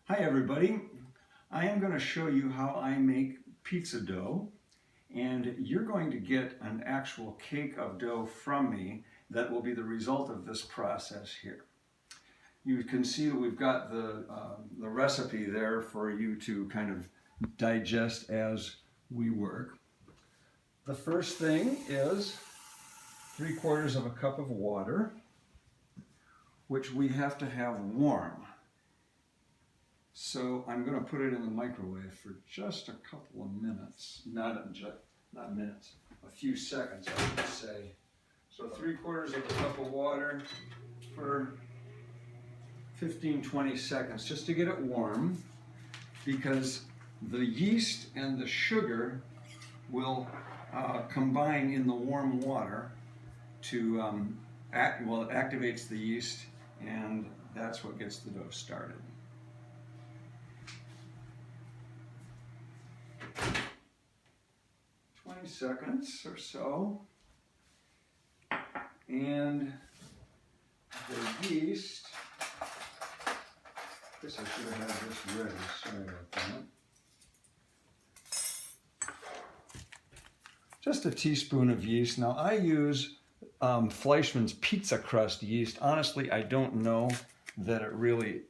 Hi everybody, I am going to show you how I make pizza dough, and you're going to get an actual cake of dough from me that will be the result of this process here. You can see that we've got the recipe there for you to kind of digest as we work. The first thing is 3/4 of a cup of water, which we have to have warm. So I'm going to put it in the microwave for just a couple of minutes, not minutes, a few seconds I would say. So 3/4 of a cup of water for 15-20 seconds just to get it warm, because the yeast and the sugar will combine in the warm water to it activates the yeast, and that's what gets the dough started. Seconds or so, and the yeast, I guess I should have had this ready, sorry about that. Just a teaspoon of yeast. Now I use Fleischmann's pizza crust yeast. Honestly, I don't know that it really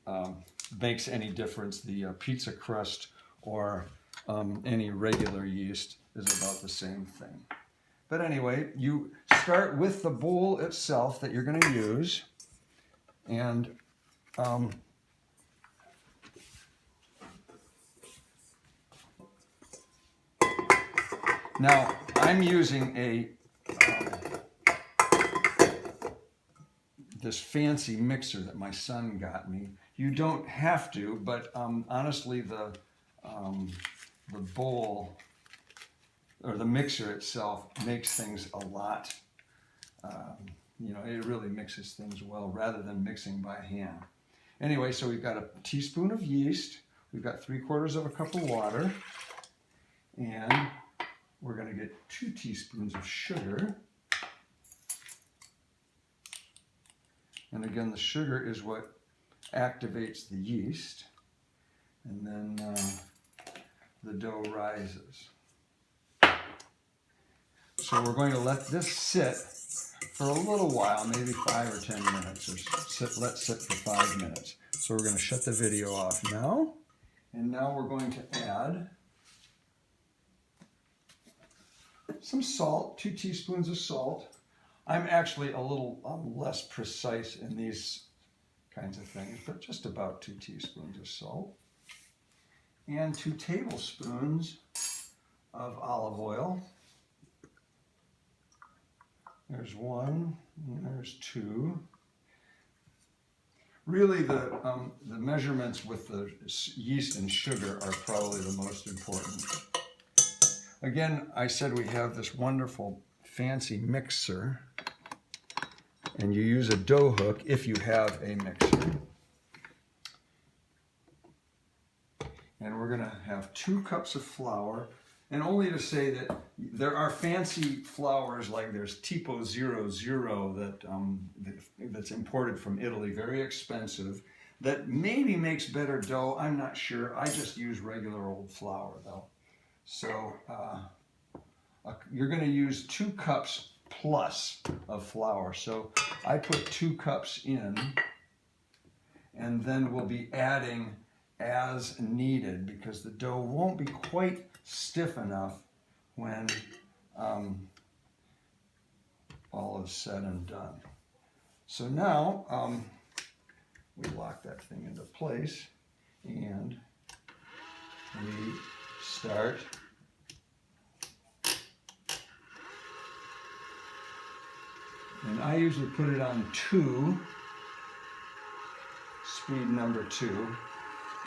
makes any difference. The pizza crust or any regular yeast is about the same thing. But anyway, you start with the bowl itself that you're going to use, and now I'm using this fancy mixer that my son got me. You don't have to, but honestly, the bowl or the mixer itself makes things a lot, it really mixes things well rather than mixing by hand. Anyway, so we've got a teaspoon of yeast, we've got 3/4 of a cup of water, and we're going to get 2 teaspoons of sugar. And again, the sugar is what activates the yeast, and then the dough rises. So we're going to let this sit for a little while, maybe 5 or 10 minutes, or let sit for 5 minutes. So we're going to shut the video off now, and now we're going to add some salt, 2 teaspoons of salt. I'm actually a little less precise in these kinds of things, but just about 2 teaspoons of salt, and 2 tablespoons of olive oil. There's 1, and there's 2. Really, the measurements with the yeast and sugar are probably the most important. Again, I said we have this wonderful fancy mixer, and you use a dough hook if you have a mixer. And we're going to have 2 cups of flour. And only to say that there are fancy flours, like there's Tipo 00 that's imported from Italy, very expensive, that maybe makes better dough. I'm not sure. I just use regular old flour though. So you're going to use 2 cups plus of flour. So I put 2 cups in, and then we'll be adding as needed, because the dough won't be quite stiff enough when all is said and done. So now we lock that thing into place, and we start and I usually put it on 2, speed number 2.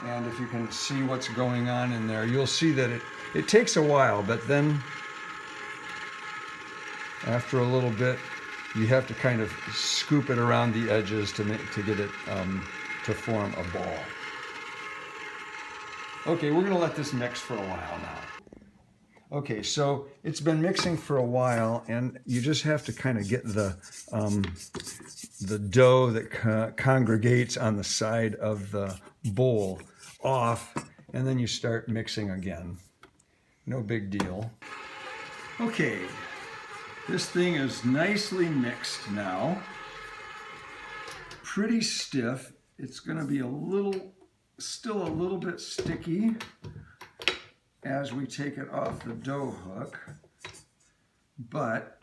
And if you can see what's going on in there, you'll see that it takes a while, but then after a little bit, you have to kind of scoop it around the edges to get it to form a ball. Okay, we're going to let this mix for a while now. Okay, so it's been mixing for a while, and you just have to kind of get the dough that congregates on the side of the bowl off, and then you start mixing again. No big deal. Okay, this thing is nicely mixed now. Pretty stiff. It's going to be still a little bit sticky as we take it off the dough hook, but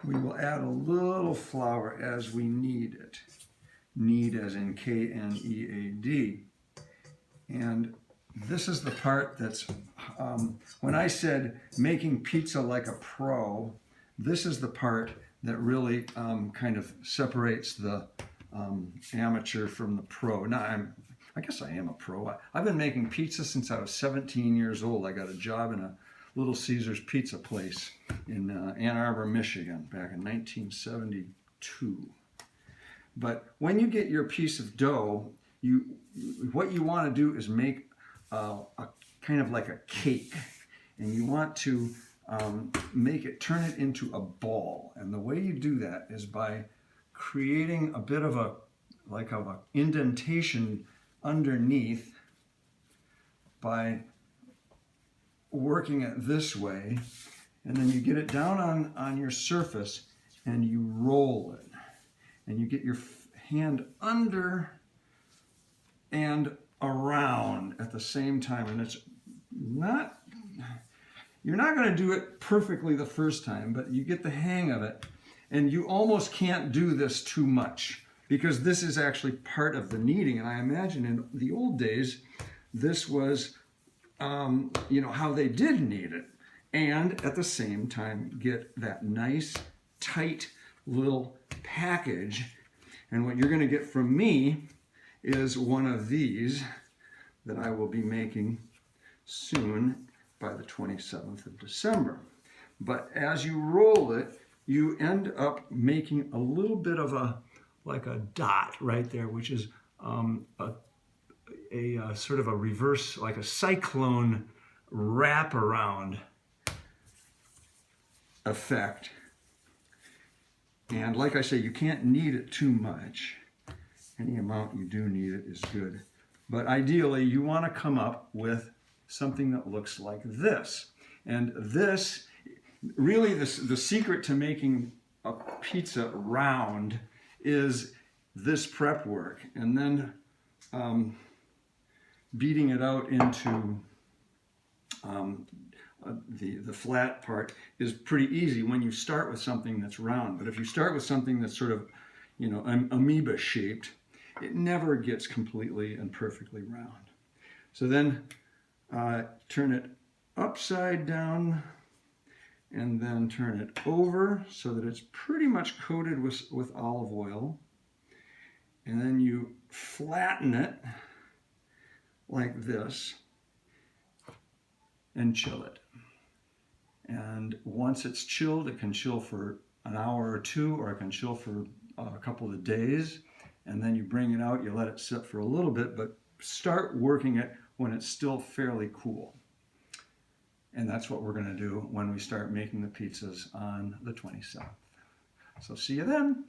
we will add a little flour as we need it. Need as in K-N-E-A-D. And this is the part that's, when I said making pizza like a pro, this is the part that really kind of separates the amateur from the pro. Now, I guess I am a pro. I've been making pizza since I was 17 years old. I got a job in a Little Caesars pizza place in Ann Arbor, Michigan, back in 1972. But when you get your piece of dough, what you want to do is make a kind of like a cake, and you want to turn it into a ball. And the way you do that is by creating a bit of a indentation underneath by working it this way, and then you get it down on your surface and you roll it, and you get your hand under and around at the same time. And you're not going to do it perfectly the first time, but you get the hang of it, and you almost can't do this too much, because this is actually part of the kneading. And I imagine in the old days, this was, how they did knead it. And at the same time, get that nice, tight little package. And what you're going to get from me is one of these that I will be making soon by the 27th of December. But as you roll it, you end up making a little bit of a dot right there, which is a sort of a reverse, like a cyclone wraparound effect. And like I say, you can't knead it too much. Any amount you do knead it is good. But ideally, you want to come up with something that looks like this. And this, really the secret to making a pizza round is this prep work, and then beating it out into the flat part is pretty easy when you start with something that's round. But if you start with something that's sort of, amoeba shaped, it never gets completely and perfectly round. So then turn it upside down, and then turn it over so that it's pretty much coated with olive oil. And then you flatten it like this and chill it. And once it's chilled, it can chill for an hour or two, or it can chill for a couple of days. And then you bring it out, you let it sit for a little bit, but start working it when it's still fairly cool. And that's what we're going to do when we start making the pizzas on the 27th. So see you then.